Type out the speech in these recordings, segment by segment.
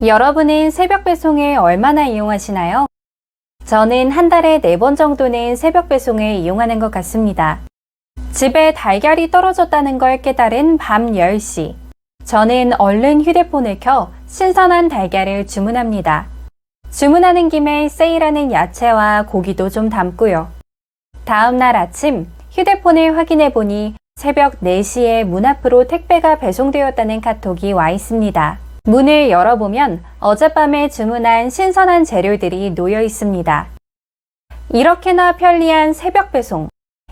여러분은 새벽 배송을 얼마나 이용하시나요? 저는 한 달에 4번 정도는 새벽 배송을 이용하는 것 같습니다. 집에 달걀이 떨어졌다는 걸 깨달은 밤 10시. 저는 얼른 휴대폰을 켜 신선한 달걀을 주문합니다. 주문하는 김에 세일하는 야채와 고기도 좀 담고요. 다음 날 아침 휴대폰을 확인해 보니 새벽 4시에 문 앞으로 택배가 배송되었다는 카톡이 와 있습니다. 문을 열어보면 어젯밤에 주문한 신선한 재료들이 놓여 있습니다. 이렇게나 편리한 새벽 배송.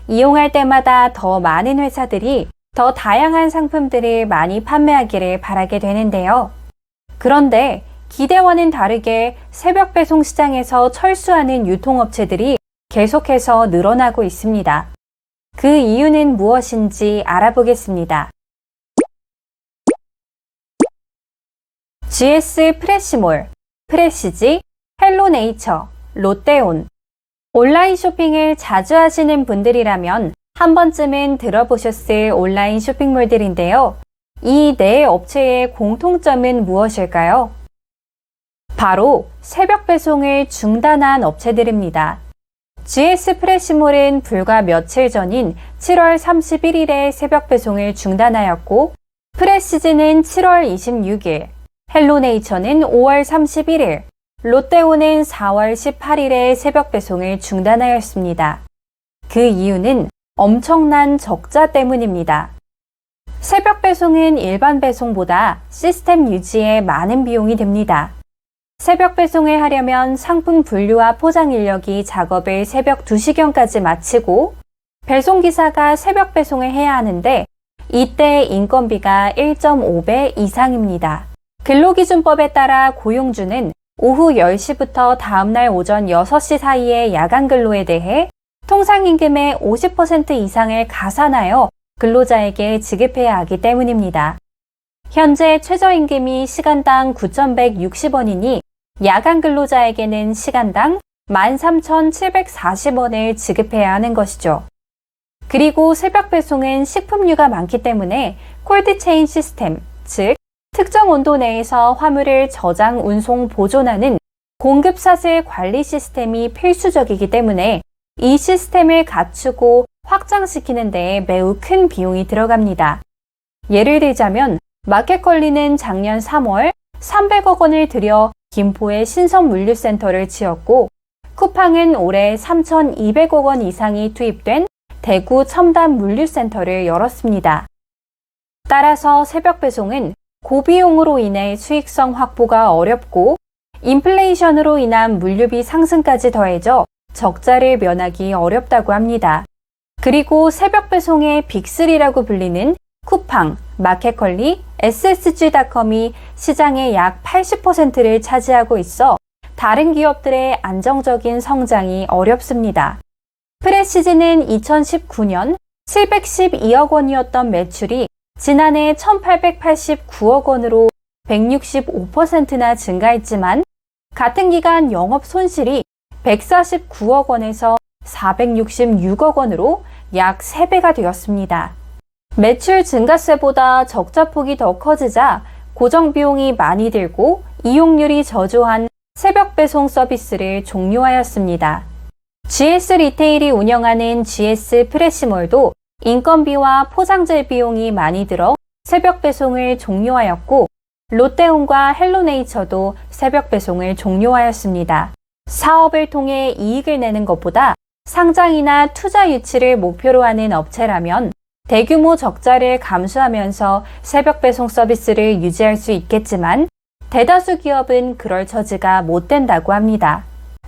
이용할 때마다 더 많은 회사들이 더 다양한 상품들을 많이 판매하기를 바라게 되는데요. 그런데 기대와는 다르게 새벽 배송 시장에서 철수하는 유통업체들이 계속해서 늘어나고 있습니다. 그 이유는 무엇인지 알아보겠습니다. GS 프레시몰, 프레시지, 헬로네이처, 롯데온. 온라인 쇼핑을 자주 하시는 분들이라면 한 번쯤은 들어보셨을 온라인 쇼핑몰들인데요. 이 네 업체의 공통점은 무엇일까요? 바로 새벽 배송을 중단한 업체들입니다. GS 프레시몰은 불과 며칠 전인 7월 31일에 새벽 배송을 중단하였고, 프레시지는 7월 26일, 헬로네이처는 5월 31일, 롯데온은 4월 18일에 새벽 배송을 중단하였습니다. 그 이유는 엄청난 적자 때문입니다. 새벽 배송은 일반 배송보다 시스템 유지에 많은 비용이 듭니다. 새벽 배송을 하려면 상품 분류와 포장 인력이 작업을 새벽 2시경까지 마치고 배송기사가 새벽 배송을 해야 하는데 이때 인건비가 1.5배 이상입니다. 근로기준법에 따라 고용주는 오후 10시부터 다음날 오전 6시 사이의 야간 근로에 대해 통상임금의 50% 이상을 가산하여 근로자에게 지급해야 하기 때문입니다. 현재 최저임금이 시간당 9,160원이니 야간 근로자에게는 시간당 13,740원을 지급해야 하는 것이죠. 그리고 새벽 배송은 식품류가 많기 때문에 콜드체인 시스템, 즉 특정 온도 내에서 화물을 저장, 운송, 보존하는 공급사슬 관리 시스템이 필수적이기 때문에 이 시스템을 갖추고 확장시키는 데에 매우 큰 비용이 들어갑니다. 예를 들자면 마켓컬리는 작년 3월 300억 원을 들여 김포에 신선물류센터를 지었고, 쿠팡은 올해 3,200억 원 이상이 투입된 대구 첨단물류센터를 열었습니다. 따라서 새벽 배송은 고비용으로 인해 수익성 확보가 어렵고 인플레이션으로 인한 물류비 상승까지 더해져 적자를 면하기 어렵다고 합니다. 그리고 새벽 배송의 빅3라고 불리는 쿠팡, 마켓컬리, SSG닷컴이 시장의 약 80%를 차지하고 있어 다른 기업들의 안정적인 성장이 어렵습니다. 프레시지는 2019년 712억 원이었던 매출이 지난해 1,889억 원으로 165%나 증가했지만 같은 기간 영업 손실이 149억 원에서 466억 원으로 약 3배가 되었습니다. 매출 증가세보다 적자폭이 더 커지자 고정 비용이 많이 들고 이용률이 저조한 새벽 배송 서비스를 종료하였습니다. GS 리테일이 운영하는 GS 프레시몰도 인건비와 포장재 비용이 많이 들어 새벽 배송을 종료하였고, 롯데온과 헬로네이처도 새벽 배송을 종료하였습니다. 사업을 통해 이익을 내는 것보다 상장이나 투자 유치를 목표로 하는 업체라면 대규모 적자를 감수하면서 새벽 배송 서비스를 유지할 수 있겠지만 대다수 기업은 그럴 처지가 못 된다고 합니다.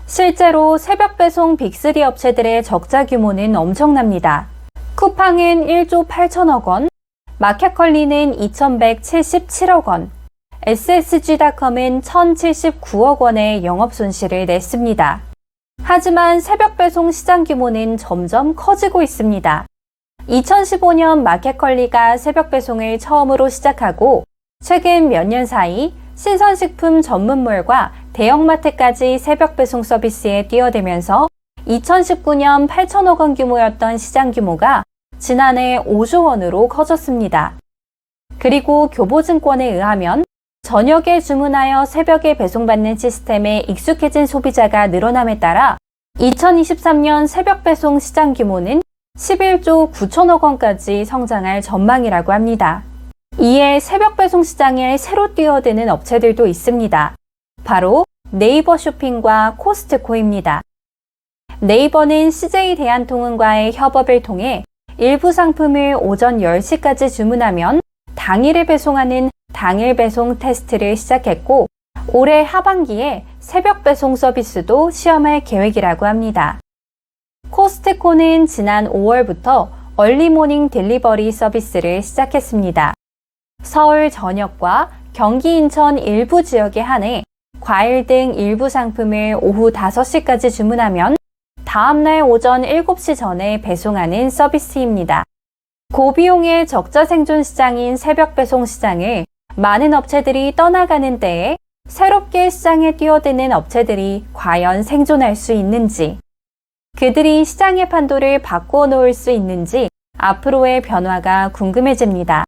실제로 새벽 배송 빅3 업체들의 적자 규모는 엄청납니다. 쿠팡은 1조 8천억 원, 마켓컬리는 2,177억 원, SSG닷컴은 1,079억 원의 영업 손실을 냈습니다. 하지만 새벽 배송 시장 규모는 점점 커지고 있습니다. 2015년 마켓컬리가 새벽 배송을 처음으로 시작하고 최근 몇 년 사이 신선식품 전문몰과 대형마트까지 새벽 배송 서비스에 뛰어들면서 2019년 8천억 원 규모였던 시장 규모가 지난해 5조 원으로 커졌습니다. 그리고 교보증권에 의하면 저녁에 주문하여 새벽에 배송받는 시스템에 익숙해진 소비자가 늘어남에 따라 2023년 새벽 배송 시장 규모는 11조 9천억 원까지 성장할 전망이라고 합니다. 이에 새벽 배송 시장에 새로 뛰어드는 업체들도 있습니다. 바로 네이버 쇼핑과 코스트코입니다. 네이버는 CJ 대한통운과의 협업을 통해 일부 상품을 오전 10시까지 주문하면 당일에 배송하는 당일 배송 테스트를 시작했고, 올해 하반기에 새벽 배송 서비스도 시험할 계획이라고 합니다. 코스트코는 지난 5월부터 얼리모닝 딜리버리 서비스를 시작했습니다. 서울 전역과 경기 인천 일부 지역에 한해 과일 등 일부 상품을 오후 5시까지 주문하면 다음날 오전 7시 전에 배송하는 서비스입니다. 고비용의 적자 생존 시장인 새벽 배송 시장을 많은 업체들이 떠나가는 때에 새롭게 시장에 뛰어드는 업체들이 과연 생존할 수 있는지, 그들이 시장의 판도를 바꾸어 놓을 수 있는지 앞으로의 변화가 궁금해집니다.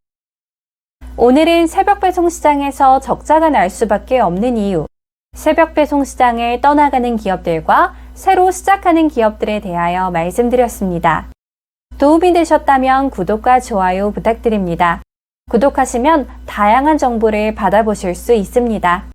오늘은 새벽 배송 시장에서 적자가 날 수밖에 없는 이유, 새벽 배송 시장을 떠나가는 기업들과 새로 시작하는 기업들에 대하여 말씀드렸습니다. 도움이 되셨다면 구독과 좋아요 부탁드립니다. 구독하시면 다양한 정보를 받아보실 수 있습니다.